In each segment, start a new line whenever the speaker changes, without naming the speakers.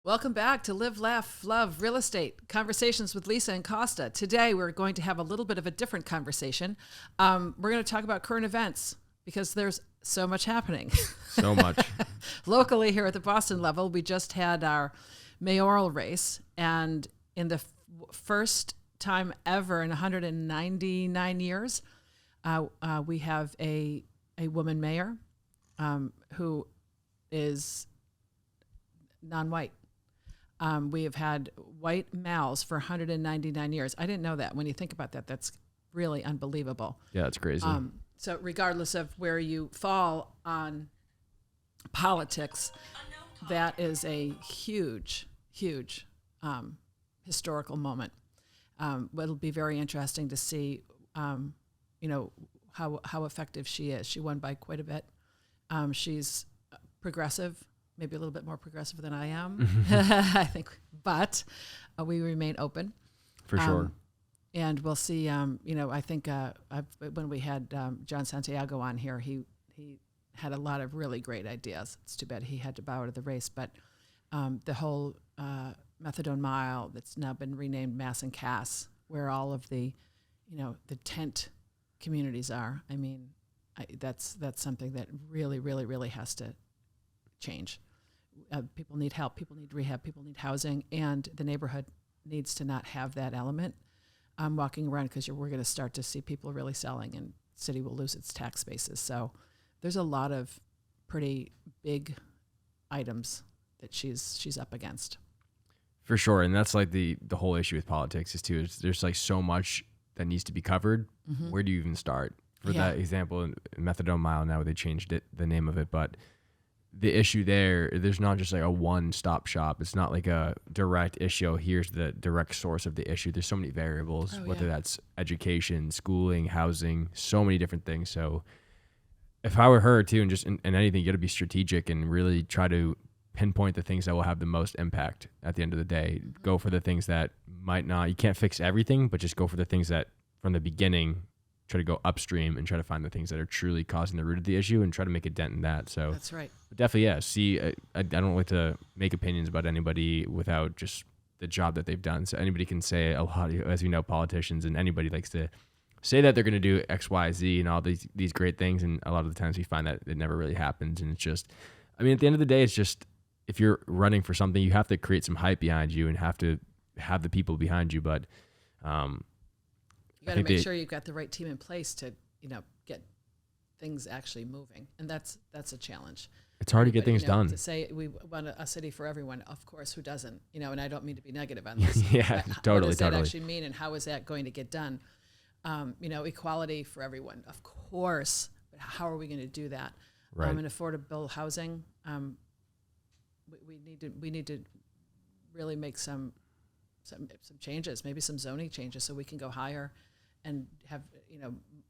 Welcome back to Live, Laugh, Love Real Estate Conversations with Lisa and Costa. Today, we're going to have a little bit of a different conversation. We're going to talk about current events because there's so much happening.
So much.
Locally here at the Boston level, we just had our mayoral race, and in the first time ever in 199 years, we have a woman mayor who is non-white. We have had white males for 199 years. I didn't know that. When you think about that, that's really unbelievable.
Yeah, it's crazy.
So regardless of where you fall on politics, that is a huge, huge historical moment. It'll be very interesting to see, how effective she is. She won by quite a bit. She's progressive. Maybe a little bit more progressive than I am, I think, but we remain open.
For sure.
And we'll see, I think when we had John Santiago on here, he had a lot of really great ideas. It's too bad he had to bow out of the race, but the whole methadone mile that's now been renamed Mass and Cass, where all of the, the tent communities are. I mean, that's something that really, really, really has to change. People need help, people need rehab, people need housing, and the neighborhood needs to not have that element walking around, because we're going to start to see people really selling, and the city will lose its tax bases. So there's a lot of pretty big items that she's up against.
For sure, and that's like the whole issue with politics is too. There's like so much that needs to be covered. Mm-hmm. Where do you even start? For that example, methadone mile, now they changed the name of it, but the issue there's not just like a one-stop shop. It's not like a direct issue. Here's the direct source of the issue. There's so many variables, whether that's education, schooling, housing, so many different things. So if I were her too, and just in anything, you got to be strategic and really try to pinpoint the things that will have the most impact at the end of the day. Mm-hmm. Go for the things that might not, you can't fix everything, but just go for the things that from the beginning, try to go upstream and try to find the things that are truly causing the root of the issue and try to make a dent in that. So
that's right.
Definitely, yeah. See, I don't like to make opinions about anybody without just the job that they've done. So anybody can say a lot, as we know, politicians and anybody likes to say that they're going to do X, Y, Z and all these great things. And a lot of the times we find that it never really happens. And it's just, I mean, at the end of the day, it's just, if you're running for something, you have to create some hype behind you and have to have the people behind you. But,
you got to make sure you've got the right team in place to, get things actually moving. And that's a challenge.
It's hard to get things done.
To say we want a city for everyone, of course, who doesn't? And I don't mean to be negative on this.
Yeah, totally.
What does that actually mean, and how is that going to get done? Equality for everyone, of course, but how are we going to do that?
Right.
And affordable housing, we need to really make some changes, maybe some zoning changes, so we can go higher and have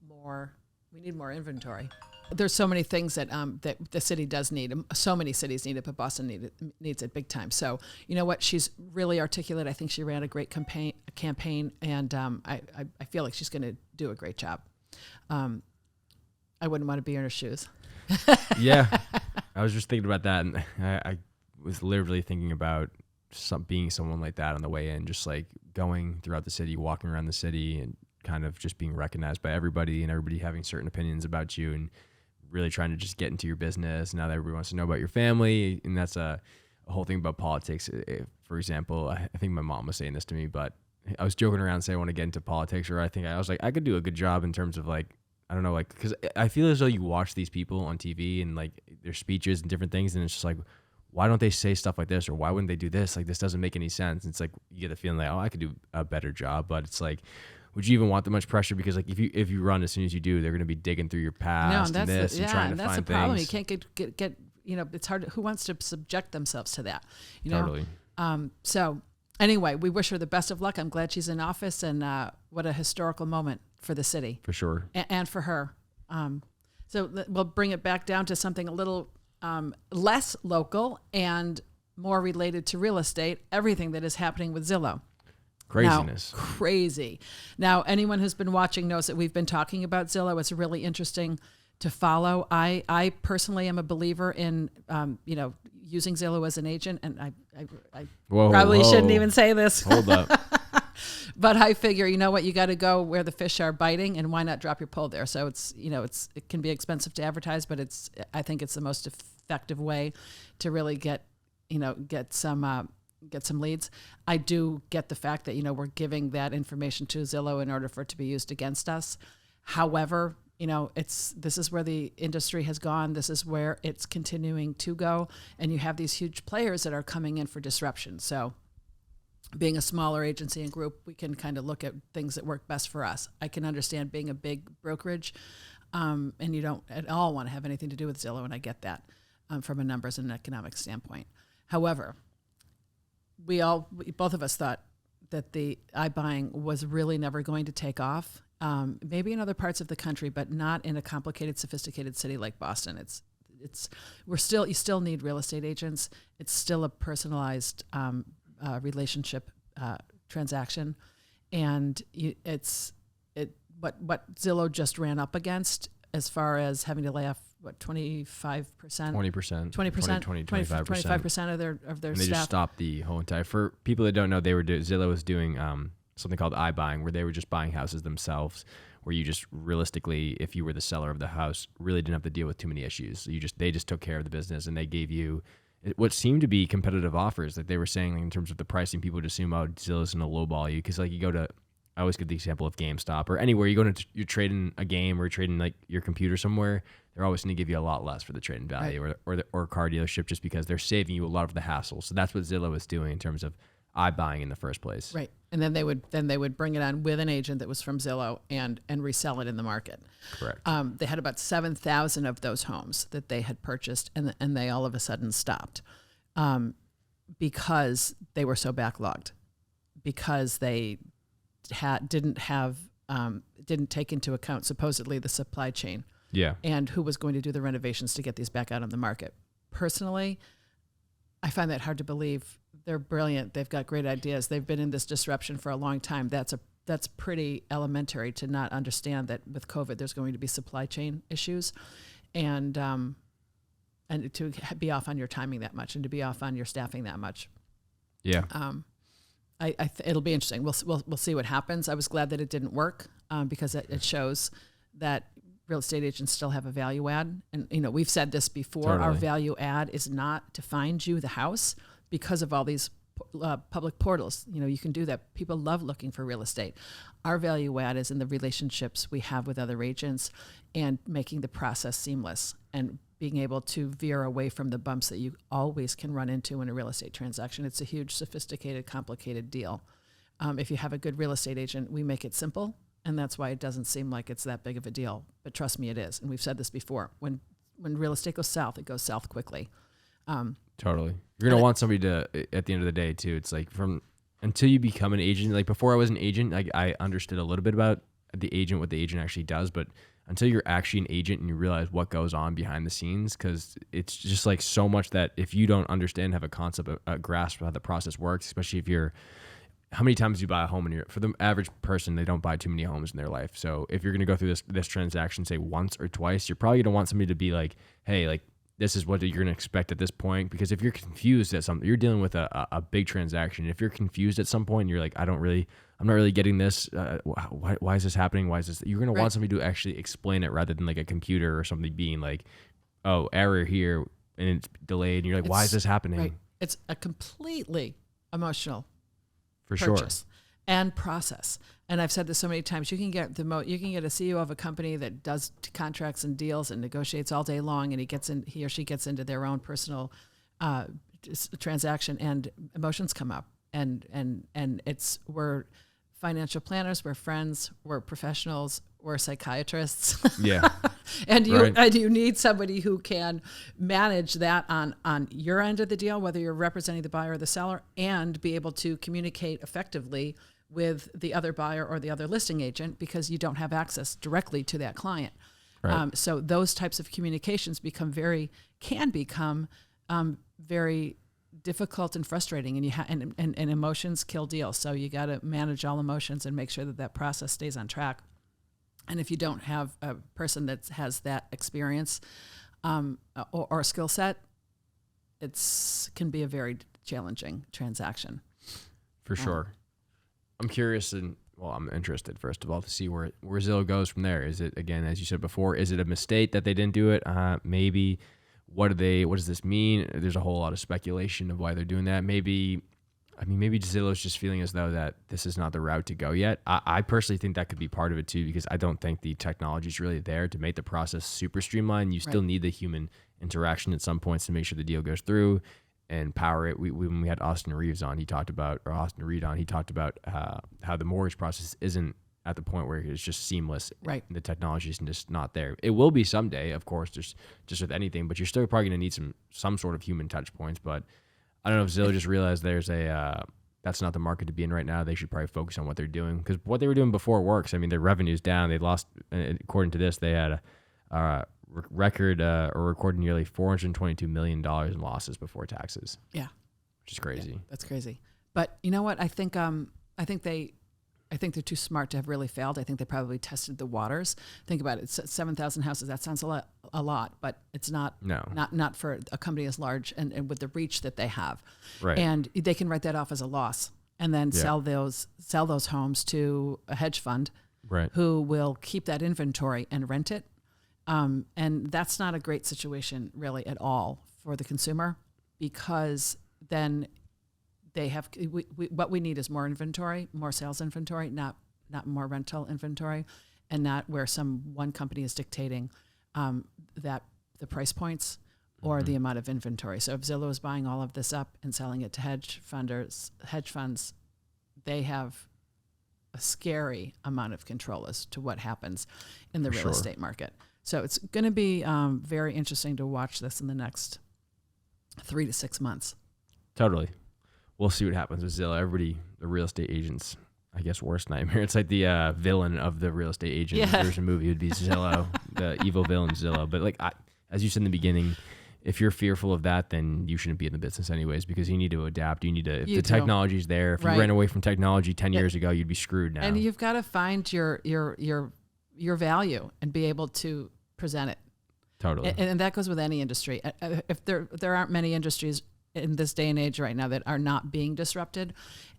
more. We need more inventory. There's so many things that that the city does need. So many cities need it, but Boston needs it big time. So you know what? She's really articulate. I think she ran a great campaign, and I feel like she's going to do a great job. I wouldn't want to be in her shoes.
Yeah, I was just thinking about that, and I was literally thinking about being someone like that on the way in, just like going throughout the city, walking around the city, and kind of just being recognized by everybody, and everybody having certain opinions about you, and really trying to just get into your business. Now that everybody wants to know about your family, and that's a whole thing about politics. For example, I think my mom was saying this to me, but I was joking around saying I want to get into politics, or I was like, I could do a good job in terms of like, I don't know, like, because I feel as though you watch these people on TV and like their speeches and different things, and it's just like, why don't they say stuff like this, or why wouldn't they do this? Like, this doesn't make any sense. And it's like you get the feeling like, oh, I could do a better job, but it's like, would you even want that much pressure? Because like if you run as soon as you do, they're going to be digging through your past and this and trying to find things. That's the problem. You
can't get it's hard. Who wants to subject themselves to that?
Totally.
So anyway, we wish her the best of luck. I'm glad she's in office, and what a historical moment for the city.
For sure.
And for her. So we'll bring it back down to something a little less local and more related to real estate, everything that is happening with Zillow.
Craziness.
Now, crazy. Now, anyone who's been watching knows that we've been talking about Zillow. It's really interesting to follow. I personally am a believer in, using Zillow as an agent, and I probably shouldn't even say this.
Hold up.
But I figure, you know what, you got to go where the fish are biting, and why not drop your pole there? So it can be expensive to advertise, but I think it's the most effective way to really get some leads. I do get the fact that, we're giving that information to Zillow in order for it to be used against us. However, this is where the industry has gone. This is where it's continuing to go. And you have these huge players that are coming in for disruption. So being a smaller agency and group, we can kind of look at things that work best for us. I can understand being a big brokerage, and you don't at all want to have anything to do with Zillow, and I get that from a numbers and economic standpoint. However, both of us thought that the iBuying was really never going to take off. Maybe in other parts of the country, but not in a complicated, sophisticated city like Boston. You still need real estate agents. It's still a personalized relationship transaction, and what Zillow just ran up against as far as having to lay off 25%, 20%, 25% of their
and they
staff.
just stopped the whole entire. For people that don't know, Zillow was doing something called iBuying, where they were just buying houses themselves, where you just realistically, if you were the seller of the house, really didn't have to deal with too many issues. So they just took care of the business, and they gave you what seemed to be competitive offers that they were saying, like, in terms of the pricing. People would assume, oh, Zillow's going to lowball you, because like you go to, I always give the example of GameStop or anywhere you go to, you're trading a game or trading like your computer somewhere, they're always going to give you a lot less for the trading value, right, or a car dealership, just because they're saving you a lot of the hassle. So that's what Zillow is doing in terms of iBuying in the first place.
Right. And then they would bring it on with an agent that was from Zillow and resell it in the market.
Correct.
They had about 7,000 of those homes that they had purchased, and they all of a sudden stopped because they were so backlogged, because they didn't take into account supposedly the supply chain.
Yeah.
And who was going to do the renovations to get these back out on the market. Personally, I find that hard to believe. They're brilliant. They've got great ideas. They've been in this disruption for a long time. That's pretty elementary to not understand that with COVID, there's going to be supply chain issues, and to be off on your timing that much, and to be off on your staffing that much.
Yeah.
It'll be interesting. We'll see what happens. I was glad that it didn't work because it shows that real estate agents still have a value add. And, we've said this before,
Totally.
Our value add is not to find you the house because of all these public portals. You can do that. People love looking for real estate. Our value add is in the relationships we have with other agents and making the process seamless and being able to veer away from the bumps that you always can run into in a real estate transaction. It's a huge, sophisticated, complicated deal. If you have a good real estate agent, we make it simple. And that's why it doesn't seem like it's that big of a deal. But trust me, it is. And we've said this before. When real estate goes south, it goes south quickly.
Totally. You're going to want somebody to, at the end of the day, too. It's like until you become an agent, like before I was an agent, I understood a little bit about the agent, what the agent actually does. But until you're actually an agent and you realize what goes on behind the scenes, because it's just like so much that if you don't understand, have a concept, a grasp of how the process works, especially if you're, how many times do you buy a home for the average person, they don't buy too many homes in their life. So if you're going to go through this transaction, say once or twice, you're probably going to want somebody to be like, hey, like, this is what you're going to expect at this point. Because if you're confused at something, you're dealing with a big transaction. If you're confused at some point, you're like, I'm not really getting this. Why is this happening? Why is this? You're going to want somebody to actually explain it rather than like a computer or something being like, oh, error here, and it's delayed. And you're like, why is this happening?
Right. It's a completely emotional
For
purchase
sure.
and process. And I've said this so many times. You can get you can get a CEO of a company that does contracts and deals and negotiates all day long, and he or she gets into their own personal transaction, and emotions come up. And we're financial planners, we're friends, we're professionals, we're psychiatrists.
Yeah.
And you need somebody who can manage that on your end of the deal, whether you're representing the buyer or the seller, and be able to communicate effectively with the other buyer or the other listing agent, because you don't have access directly to that client.
Right.
So those types of communications can become very difficult and frustrating, and and emotions kill deals. So you got to manage all emotions and make sure that process stays on track. And if you don't have a person that has that experience or skill set, can be a very challenging transaction.
For sure. I'm curious and I'm interested, first of all, to see where Zillow goes from there. Is it, again, as you said before, is it a mistake that they didn't do it? Maybe. What does this mean? There's a whole lot of speculation of why they're doing that. Maybe Zillow's just feeling as though that this is not the route to go yet. I personally think that could be part of it too, because I don't think the technology is really there to make the process super streamlined. You still need the human interaction at some points to make sure the deal goes through and power it. When we had Austin Reed on, he talked about how the mortgage process isn't at the point where it's just seamless.
Right.
The technology is just not there. It will be someday, of course, just with anything, but you're still probably going to need some sort of human touch points. But I don't know if Zillow just realized that's not the market to be in right now. They should probably focus on what they're doing, because what they were doing before works. I mean, their revenue's down. They lost, according to this, they had a recorded nearly $422 million in losses before taxes.
Yeah.
Which is crazy.
Yeah, that's crazy. But you know what? I think they're too smart to have really failed. I think they probably tested the waters. Think about it. It's 7,000 houses. That sounds a lot, but it's not.
No.
Not for a company as large and with the reach that they have.
Right.
And they can write that off as a loss and then sell those homes to a hedge fund,
right,
who will keep that inventory and rent it. And that's not a great situation really at all for the consumer, because then they have what we need is more inventory, more sales inventory, not more rental inventory, and not where one company is dictating that the price points or the amount of inventory. So if Zillow is buying all of this up and selling it to hedge funds, they have a scary amount of control as to what happens in the real estate market. So it's going to be very interesting to watch this in the next 3 to 6 months.
Totally. We'll see what happens with Zillow. Everybody, the real estate agents, I guess, worst nightmare. It's like the villain of the real estate agent. If there's a movie, it would be Zillow, the evil villain Zillow. But as you said in the beginning, if you're fearful of that, then you shouldn't be in the business anyways, because you need to adapt. If the technology's there, if you ran away from technology 10 years ago, you'd be screwed now.
And you've got to find your value and be able to present it.
Totally.
And that goes with any industry. If there aren't many industries in this day and age right now that are not being disrupted.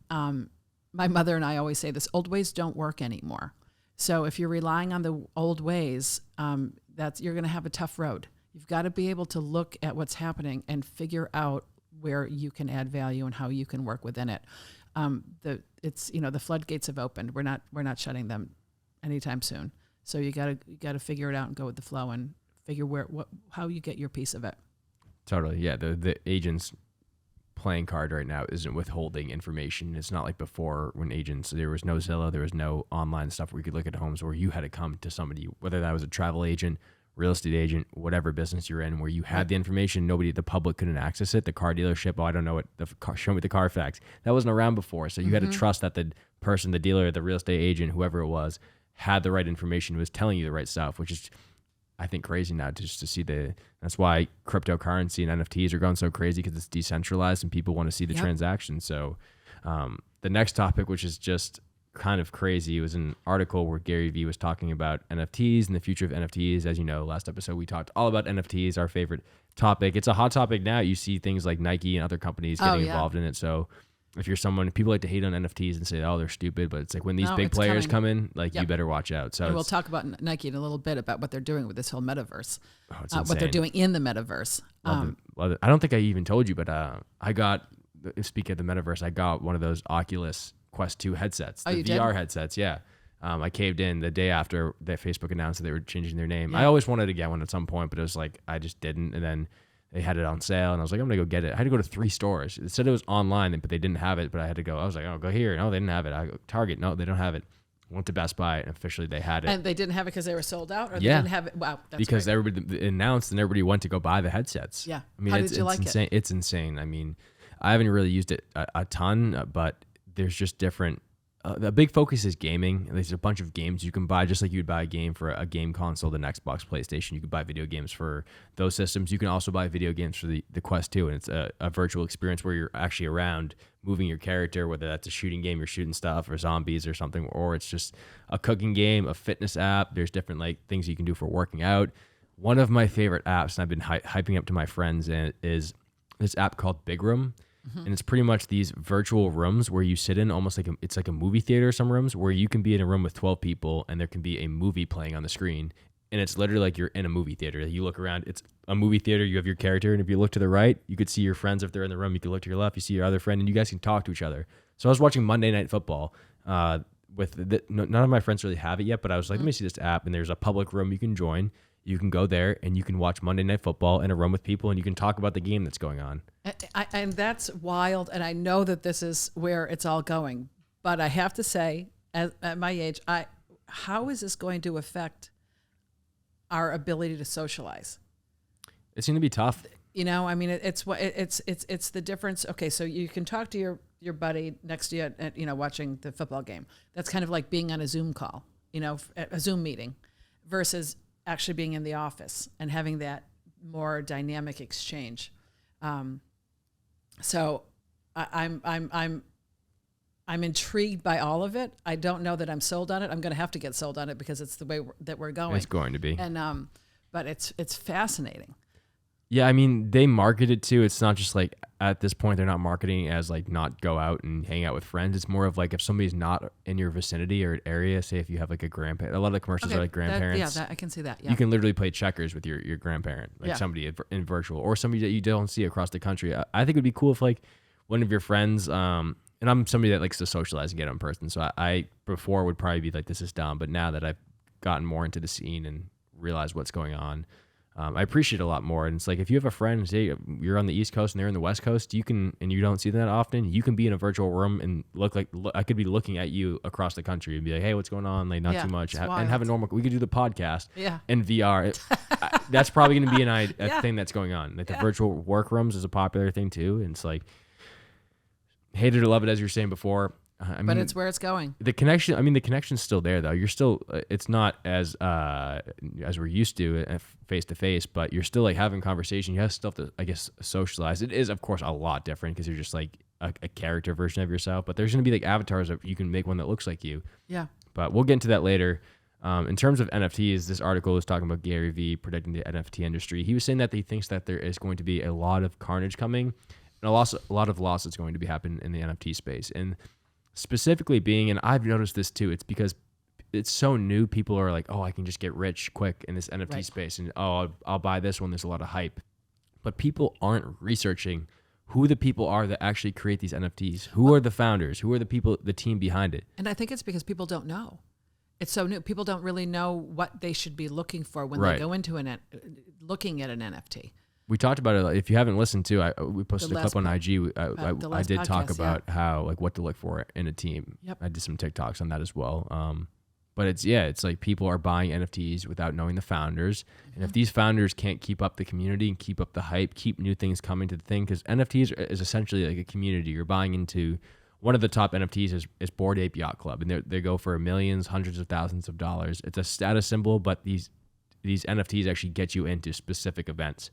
My mother and I always say this: old ways don't work anymore. So if you're relying on the old ways, you're going to have a tough road. You've got to be able to look at what's happening and figure out where you can add value and how you can work within it. The floodgates have opened. We're not shutting them anytime soon. So you got to figure it out and go with the flow and figure how you get your piece of it.
Totally. Yeah. The agent's playing card right now isn't withholding information. It's not like before, when there was no Zillow, there was no online stuff where you could look at homes, where you had to come to somebody, whether that was a travel agent, real estate agent, whatever business you're in, where you had the information. The public couldn't access it. The car dealership, I don't know what show me the Carfax. That wasn't around before. So you had to trust that the person, the dealer, the real estate agent, whoever it was, had the right information, was telling you the right stuff, which is, I think, crazy now to see that's why cryptocurrency and NFTs are going so crazy, because it's decentralized and people want to see the transactions. So the next topic, which is just kind of crazy, was an article where Gary Vee was talking about NFTs and the future of NFTs. As you know, last episode we talked all about NFTs, our favorite topic. It's a hot topic now. You see things like Nike and other companies getting involved in it. So if you're people like to hate on NFTs and say, oh, they're stupid, but it's like when these big players come in, you better watch out. So
we'll talk about Nike in a little bit, about what they're doing with this whole metaverse,
what
they're doing in the metaverse.
I don't think I even told you, but speaking of the metaverse, I got one of those Oculus Quest 2 headsets, the VR headsets. Yeah. I caved in the day after that Facebook announced that they were changing their name. I always wanted to get one at some point, but it was like, I just didn't. And then they had it on sale, and I was like, I'm going to go get it. I had to go to 3 stores. It said it was online, but they didn't have it, but I had to go. I was like, oh, go here. No, they didn't have it. I go Target. No, they don't have it. Went to Best Buy, and officially they had it.
And they didn't have it because they were sold out? Or they didn't have it? Wow, that's
because
great.
Everybody announced, and everybody went to go buy the headsets.
Yeah.
I mean,
How did you like
insane.
it?
It's insane. I mean, I haven't really used it a ton, but there's just different the big focus is gaming. There's a bunch of games you can buy, just like you'd buy a game for a game console, the Xbox, PlayStation. You could buy video games for those systems. You can also buy video games for the Quest 2, and it's a virtual experience where you're actually around moving your character, whether that's a shooting game, you're shooting stuff, or zombies or something, or it's just a cooking game, a fitness app. There's different like things you can do for working out. One of my favorite apps, and I've been hyping up to my friends, is this app called Big Room. And it's pretty much these virtual rooms where you sit in almost like it's like a movie theater, some rooms where you can be in a room with 12 people and there can be a movie playing on the screen. And it's literally like you're in a movie theater. You look around, it's a movie theater, you have your character, and if you look to the right, you could see your friends if they're in the room. You could look to your left, you see your other friend, and you guys can talk to each other. So I was watching Monday Night Football none of my friends really have it yet, but I was like, let me see this app, and there's a public room you can join. You can go there and you can watch Monday Night Football in a room with people, and you can talk about the game that's going on.
And that's wild. And I know that this is where it's all going. But I have to say, at my age, how is this going to affect our ability to socialize?
It's going to be tough.
You know, I mean, it's the difference. Okay, so you can talk to your buddy next to you at watching the football game. That's kind of like being on a Zoom call, a Zoom meeting, versus actually being in the office and having that more dynamic exchange. So I'm intrigued by all of it. I don't know that I'm sold on it. I'm going to have to get sold on it because it's the way that we're going.
It's going to be.
And but it's fascinating.
Yeah, I mean, they market it too. It's not just like at this point they're not marketing as like not go out and hang out with friends. It's more of like if somebody's not in your vicinity or area, say if you have like a grandparent. A lot of the commercials are like grandparents.
I can see that. Yeah.
You can literally play checkers with your grandparent, like somebody in virtual or somebody that you don't see across the country. I think it'd be cool if like one of your friends, and I'm somebody that likes to socialize and get in person. So I before would probably be like, this is dumb. But now that I've gotten more into the scene and realized what's going on, I appreciate it a lot more. And it's like, if you have a friend, say you're on the East Coast and they're in the West Coast, you can, and you don't see them that often, you can be in a virtual room and look I could be looking at you across the country and be like, hey, what's going on? Like, not too much. And have a normal, we could do the podcast in VR. That's probably going to be a thing that's going on. Like the virtual workrooms is a popular thing too. And it's like, hate it or love it, as you were saying before.
But it's where it's going.
The connection's still there though. You're still, it's not as we're used to face to face, but you're still like having conversation. You have stuff to, I guess, socialize. It is, of course, a lot different because you're just like a character version of yourself. But there's going to be like avatars that you can make one that looks like you. Yeah. But we'll get into that later. In terms of NFTs, this article is talking about Gary Vee predicting the NFT industry. He was saying that he thinks that there is going to be a lot of carnage coming and a lot of loss that's going to be happening in the NFT space. And specifically being, and I've noticed this too, it's because it's so new. People are like, oh, I can just get rich quick in this NFT space. And I'll buy this one. There's a lot of hype. But people aren't researching who the people are that actually create these NFTs. Who are the founders? Who are the people, the team behind it?
And I think it's because people don't know. It's so new. People don't really know what they should be looking for when they go into looking at an NFT.
We talked about it. If you haven't listened to, we posted a clip on IG. I did talk about how, like, what to look for in a team. Yep. I did some TikToks on that as well. But it's like people are buying NFTs without knowing the founders. And if these founders can't keep up the community and keep up the hype, keep new things coming to the thing, because NFTs is essentially like a community. You're buying into one of the top NFTs is Bored Ape Yacht Club, and they go for millions, hundreds of thousands of dollars. It's a status symbol, but these NFTs actually get you into specific events,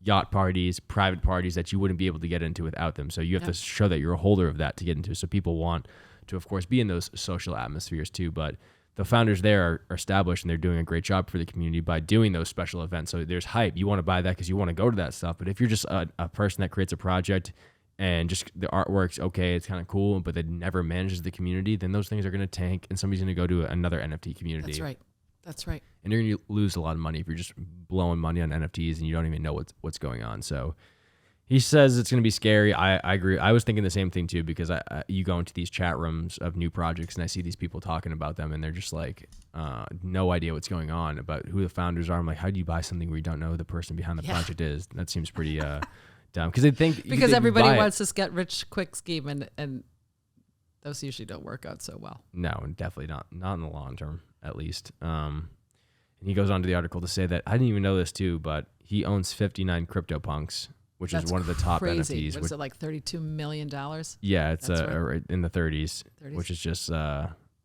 yacht parties, private parties that you wouldn't be able to get into without them. So you have to show that you're a holder of that to get into. So people want to, of course, be in those social atmospheres too. But the founders there are established, and they're doing a great job for the community by doing those special events. So there's hype. You want to buy that because you want to go to that stuff. But if you're just a person that creates a project and just the artwork's okay, it's kind of cool, but that never manages the community, then those things are going to tank, and somebody's going to go to another NFT community.
That's right.
And you're going to lose a lot of money if you're just blowing money on NFTs and you don't even know what's going on. So he says it's going to be scary. I agree. I was thinking the same thing too, because you go into these chat rooms of new projects and I see these people talking about them, and they're just like, no idea what's going on about who the founders are. I'm like, how do you buy something where you don't know who the person behind the project is? That seems pretty dumb, because they think
because everybody wants this get rich quick scheme, and those usually don't work out so well.
No, definitely not in the long term, at least. And he goes on to the article to say that, I didn't even know this too, but he owns 59 CryptoPunks, which
That's
is one of the top
crazy.
NFTs.
What is it, like $32 million?
Yeah, it's
That's right.
right in the 30s,
30s?
which is just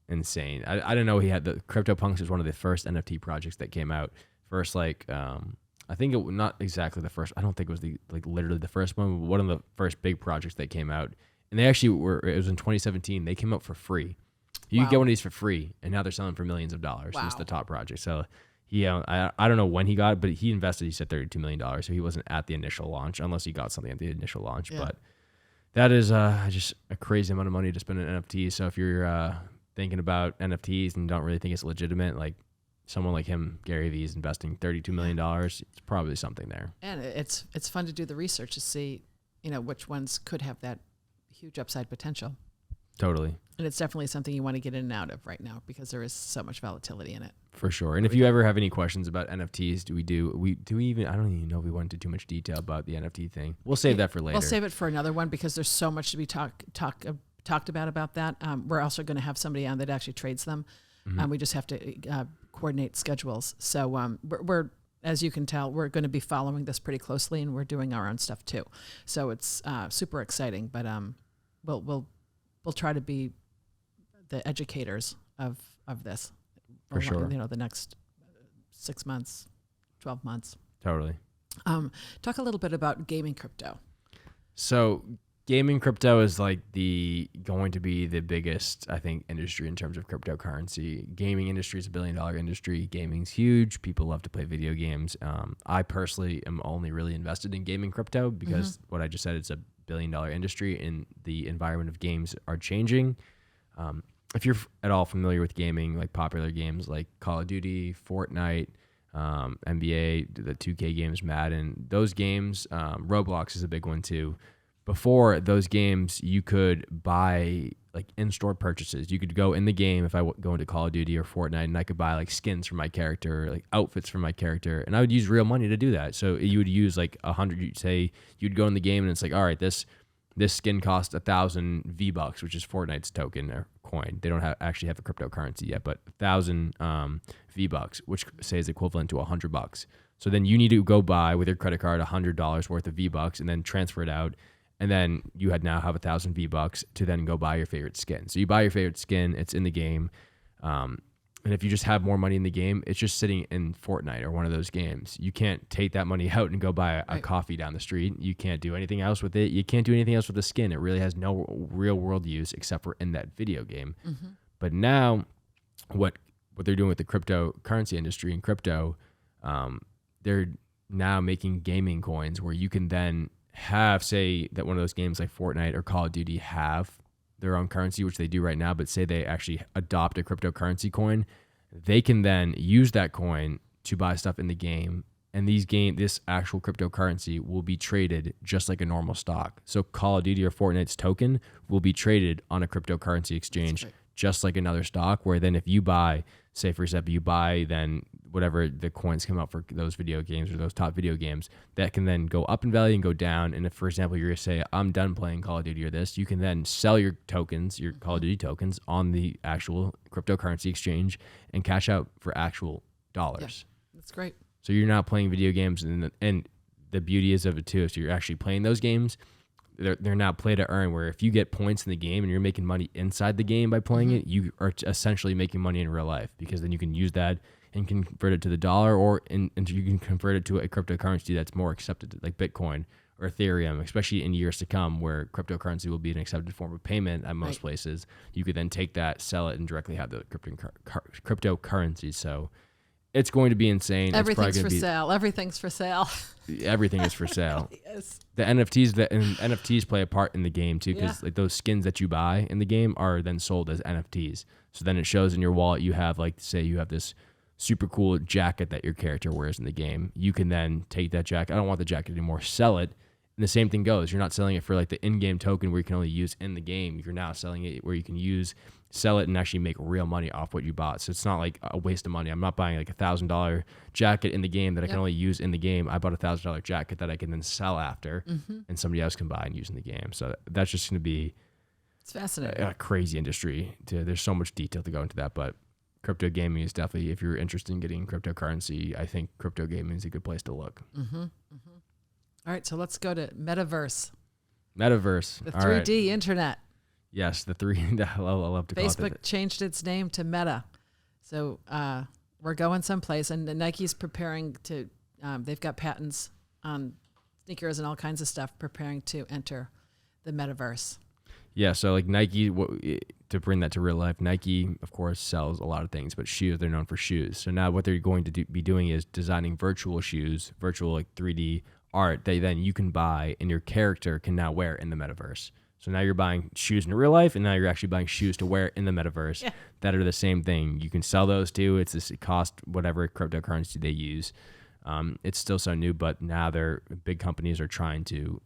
insane. I didn't know he had the CryptoPunks was one of the first NFT projects that came out. First, like I think it not exactly the first. I don't think it was literally the first one, but one of the first big projects that came out. And they actually were. It was in 2017. They came out for free. You could get one of these for free, and now they're selling for millions of dollars.
Wow.
It's the top project. So he, I don't know when he got it, but he invested. He said $32 million. So he wasn't at the initial launch, unless he got something at the initial launch.
Yeah.
But that is just a crazy amount of money to spend on NFTs. So if you're thinking about NFTs and don't really think it's legitimate, like someone like him, Gary Vee, is investing $32 million. It's probably something there.
And it's fun to do the research to see, which ones could have that huge upside potential.
Totally.
And it's definitely something you want to get in and out of right now because there is so much volatility in it.
For sure. And if you ever have any questions about NFTs, do we even, I don't even know if we went into too much detail about the NFT thing. We'll save that for later.
We'll save it for another one because there's so much to be talked about that. We're also going to have somebody on that actually trades them.
Mm-hmm.
We just have to coordinate schedules. So we're, as you can tell, we're going to be following this pretty closely, and we're doing our own stuff too. So it's super exciting. But we'll try to be the educators of this.
For sure.
The next 6 months, 12 months.
Totally.
Talk a little bit about gaming crypto.
So gaming crypto is going to be the biggest, I think, industry in terms of cryptocurrency. Gaming industry is $1 billion industry. Gaming's huge. People love to play video games. I personally am only really invested in gaming crypto because what I just said, it's $1 billion industry, and the environment of games are changing. If you're at all familiar with gaming, like popular games like Call of Duty, Fortnite, NBA, the 2K games, Madden, those games, Roblox is a big one too. Before those games, you could buy in-store purchases. You could go in the game, if I go into Call of Duty or Fortnite, and I could buy skins for my character, outfits for my character, and I would use real money to do that. So you would use 100. You'd say you'd go in the game, and it's all right, this skin costs 1,000 V-Bucks, which is Fortnite's token or coin. They don't actually have a cryptocurrency yet, but 1,000 V-Bucks, which say is equivalent to $100. So then you need to go buy with your credit card $100 worth of V-Bucks and then transfer it out. And then you now have 1,000 V-Bucks to then go buy your favorite skin. So you buy your favorite skin, it's in the game. And if you just have more money in the game, it's just sitting in Fortnite or one of those games. You can't take that money out and go buy a coffee down the street. You can't do anything else with it. You can't do anything else with the skin. It really has no real world use except for in that video game. Mm-hmm. But now what they're doing with the cryptocurrency industry and crypto, they're now making gaming coins where you can then have, say that one of those games like Fortnite or Call of Duty have their own currency, which they do right now, but say they actually adopt a cryptocurrency coin, they can then use that coin to buy stuff in the game. And this actual cryptocurrency will be traded just like a normal stock. So Call of Duty or Fortnite's token will be traded on a cryptocurrency exchange, just like another stock, where then if you buy, say for example, you buy then whatever the coins come out for those video games or those top video games, that can then go up in value and go down. And if, for example, you're going to say, I'm done playing Call of Duty or this, you can then sell your tokens, your Call of Duty tokens on the actual cryptocurrency exchange and cash out for actual dollars.
Yeah, that's great.
So you're not playing video games, and the beauty is of it too. So you're actually playing those games. They're not play to earn, where if you get points in the game and you're making money inside the game by playing it, you are essentially making money in real life, because then you can use that and convert it to the dollar, or you can convert it to a cryptocurrency that's more accepted, like Bitcoin or Ethereum, especially in years to come, where cryptocurrency will be an accepted form of payment at most places. You could then take that, sell it, and directly have the cryptocurrency. So it's going to be insane.
Everything's for sale. Everything's for sale.
Everything is for sale.
Yes.
The NFTs play a part in the game too, because those skins that you buy in the game are then sold as NFTs. So then it shows in your wallet you have, say you have this super cool jacket that your character wears in the game. You can then take that jacket. I don't want the jacket anymore. Sell it. And the same thing goes. You're not selling it for the in-game token where you can only use in the game. You're now selling it where you can sell it and actually make real money off what you bought. So it's not like a waste of money. I'm not buying $1,000 jacket in the game that I can only use in the game. I bought $1,000 jacket that I can then sell after, and somebody else can buy and use in the game. So that's just going to be,
it's fascinating,
a crazy industry. There's so much detail to go into that, but crypto gaming is definitely, if you're interested in getting cryptocurrency, I think crypto gaming is a good place to look.
All right, so let's go to metaverse.
Metaverse.
The
All
3D
right.
internet.
Yes, the three. I love to call it
Facebook changed its name to Meta. So we're going someplace, and Nike's preparing to, they've got patents on sneakers and all kinds of stuff preparing to enter the metaverse.
Yeah, so like Nike, to bring that to real life, Nike, of course, sells a lot of things, but shoes, they're known for shoes. So now what they're going to be doing is designing virtual shoes, virtual like 3D art that then you can buy and your character can now wear in the metaverse. So now you're buying shoes in real life, and now you're actually buying shoes to wear in the metaverse that are the same thing. You can sell those too. It cost whatever cryptocurrency they use. It's still so new, but now big companies are trying to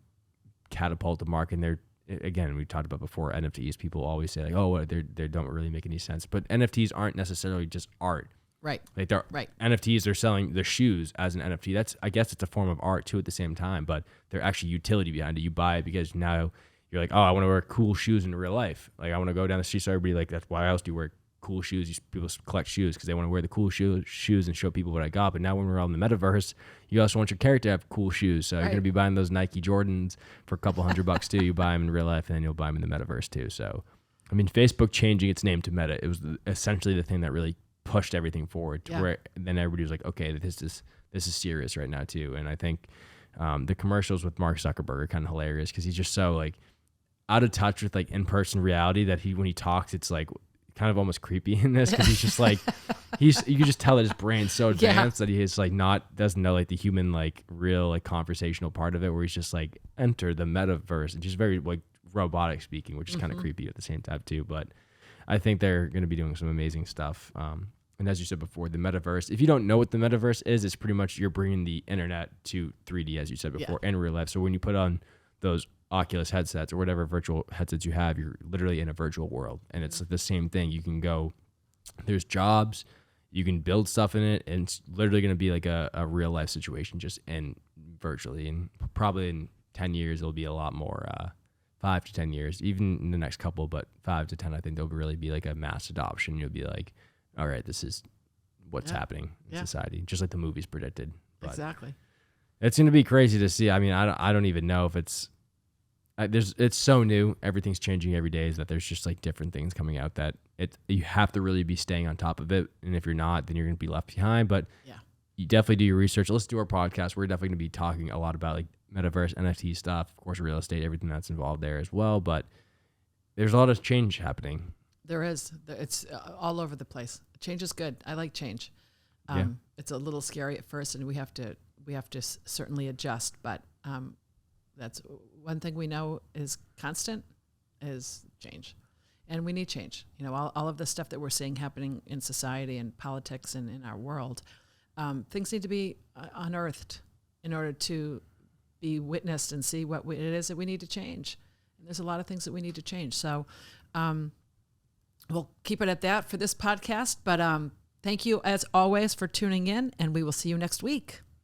catapult the market. And again, we talked about before NFTs. People always say like, oh, they don't really make any sense. But NFTs aren't necessarily just art.
Right.
Like they're
right.
NFTs are selling the shoes as an NFT. I guess it's a form of art too at the same time, but there's actually utility behind it. You buy it because now you're like, oh, I want to wear cool shoes in real life. Like I want to go down the street. So everybody like, that's why else do you wear cool shoes? People collect shoes because they want to wear the cool shoes and show people what I got. But now when we're all in the metaverse, you also want your character to have cool shoes. So you're going to be buying those Nike Jordans for a couple $100 too. You buy them in real life and then you'll buy them in the metaverse too. So, I mean, Facebook changing its name to Meta, it was essentially the thing that really pushed everything forward to where then everybody was like, okay, this is serious right now too. And I think the commercials with Mark Zuckerberg are kind of hilarious because he's just so like out of touch with like in-person reality that when he talks, it's like kind of almost creepy in this because he's just like you can just tell that his brain's so advanced that he is like doesn't know like the human like real like conversational part of it where he's just like enter the metaverse and just very like robotic speaking, which is kind of creepy at the same time too. But I think they're going to be doing some amazing stuff. And as you said before, the metaverse, if you don't know what the metaverse is, it's pretty much you're bringing the internet to 3D, as you said before, in real life. So when you put on those Oculus headsets or whatever virtual headsets you have, you're literally in a virtual world. And it's the same thing. You can go, there's jobs, you can build stuff in it, and it's literally going to be like a real life situation just in virtually. And probably in 10 years, it'll be a lot more, 5 to 10 years, even in the next couple, but 5 to 10, I think there'll really be like a mass adoption. You'll be like, all right, this is what's happening in society, just like the movies predicted. But
exactly.
It's going to be crazy to see. I mean, I don't even know if it's so new. Everything's changing every day. Is that there's just like different things coming out that you have to really be staying on top of it. And if you're not, then you're going to be left behind. But you definitely do your research. Let's do our podcast. We're definitely going to be talking a lot about like metaverse, NFT stuff, of course, real estate, everything that's involved there as well. But there's a lot of change happening.
There is. It's all over the place. Change is good. I like change. It's a little scary at first, and we have to certainly adjust. But that's one thing we know is constant is change, and we need change. You know, all of the stuff that we're seeing happening in society and politics and in our world, things need to be unearthed in order to be witnessed and see what it is that we need to change. And there's a lot of things that we need to change. So we'll keep it at that for this podcast. But thank you, as always, for tuning in, and we will see you next week.